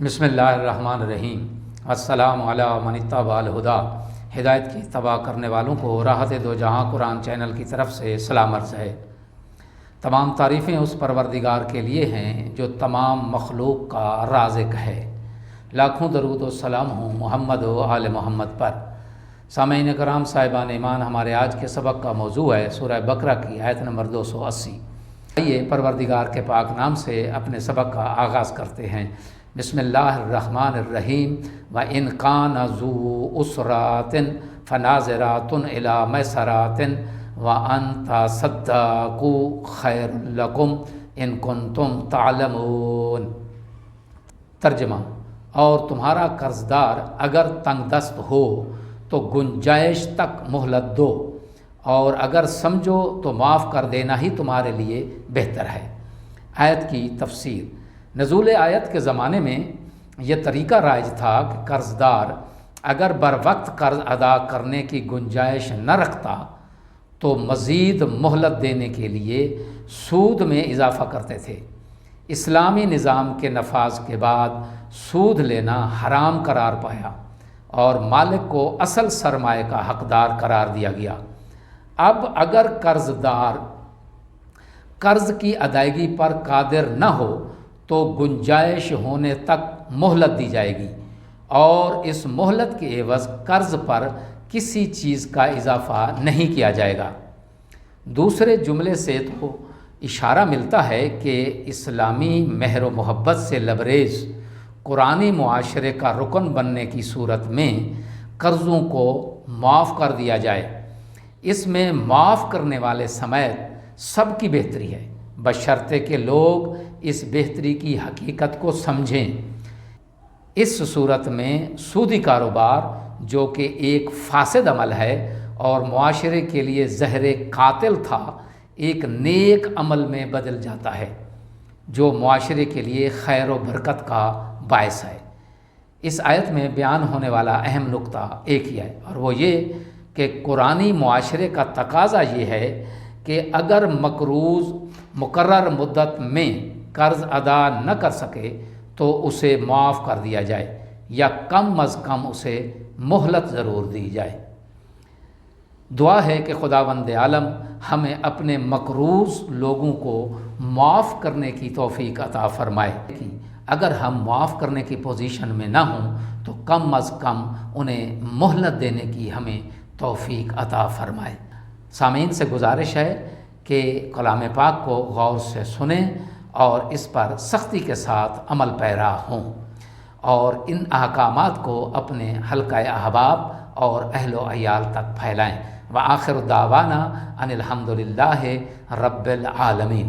بسم اللہ الرحمن الرحیم۔ السلام علی من اتبع الہدی۔ ہدایت کی اتباع کرنے والوں کو راحت دو جہاں قرآن چینل کی طرف سے سلام عرض ہے۔ تمام تعریفیں اس پروردگار کے لیے ہیں جو تمام مخلوق کا رازق ہے۔ لاکھوں درود و سلام ہوں محمد و آل محمد پر۔ سامعین کرام، صاحبان ایمان، ہمارے آج کے سبق کا موضوع ہے سورہ بقرہ کی آیت نمبر 280۔ آئیے پروردگار کے پاک نام سے اپنے سبق کا آغاز کرتے ہیں۔ بسم اللہ الرحمن الرحیم۔ وَإِنْ كَانَ ذُو عُسْرَةٍ فَنَاظِرَةٌ إِلَىٰ مَيْسَرَةٍ وَأَن تَصَدَّقُوا خَيْرٌ لَكُمْ إِن كُنتُمْ تَعْلَمُونَ۔ ترجمہ: اور تمہارا قرض دار اگر تنگ دست ہو تو گنجائش تک مہلت دو، اور اگر سمجھو تو معاف کر دینا ہی تمہارے لیے بہتر ہے۔ آیت کی تفسیر۔ نزول آیت کے زمانے میں یہ طریقہ رائج تھا کہ قرض دار اگر بر وقت قرض ادا کرنے کی گنجائش نہ رکھتا تو مزید مہلت دینے کے لیے سود میں اضافہ کرتے تھے۔ اسلامی نظام کے نفاذ کے بعد سود لینا حرام قرار پایا اور مالک کو اصل سرمایہ کا حقدار قرار دیا گیا۔ اب اگر قرض دار قرض کی ادائیگی پر قادر نہ ہو تو گنجائش ہونے تک مہلت دی جائے گی، اور اس مہلت کے عوض قرض پر کسی چیز کا اضافہ نہیں کیا جائے گا۔ دوسرے جملے سے تو اشارہ ملتا ہے کہ اسلامی مہر و محبت سے لبریز قرآنی معاشرے کا رکن بننے کی صورت میں قرضوں کو معاف کر دیا جائے۔ اس میں معاف کرنے والے سمیت سب کی بہتری ہے، بشرطے کہ لوگ اس بہتری کی حقیقت کو سمجھیں۔ اس صورت میں سودی کاروبار، جو کہ ایک فاسد عمل ہے اور معاشرے کے لیے زہر قاتل تھا، ایک نیک عمل میں بدل جاتا ہے جو معاشرے کے لیے خیر و برکت کا باعث ہے۔ اس آیت میں بیان ہونے والا اہم نقطہ ایک ہی ہے، اور وہ یہ کہ قرآنی معاشرے کا تقاضا یہ ہے کہ اگر مقروض مقرر مدت میں قرض ادا نہ کر سکے تو اسے معاف کر دیا جائے، یا کم از کم اسے مہلت ضرور دی جائے۔ دعا ہے کہ خداوند عالم ہمیں اپنے مقروض لوگوں کو معاف کرنے کی توفیق عطا فرمائے۔ اگر ہم معاف کرنے کی پوزیشن میں نہ ہوں تو کم از کم انہیں مہلت دینے کی ہمیں توفیق عطا فرمائے۔ سامعین سے گزارش ہے کہ کلام پاک کو غور سے سنیں اور اس پر سختی کے ساتھ عمل پیرا ہوں، اور ان احکامات کو اپنے حلقہ احباب اور اہل و عیال تک پھیلائیں۔ وآخر دعوانا ان الحمد للہ رب العالمین۔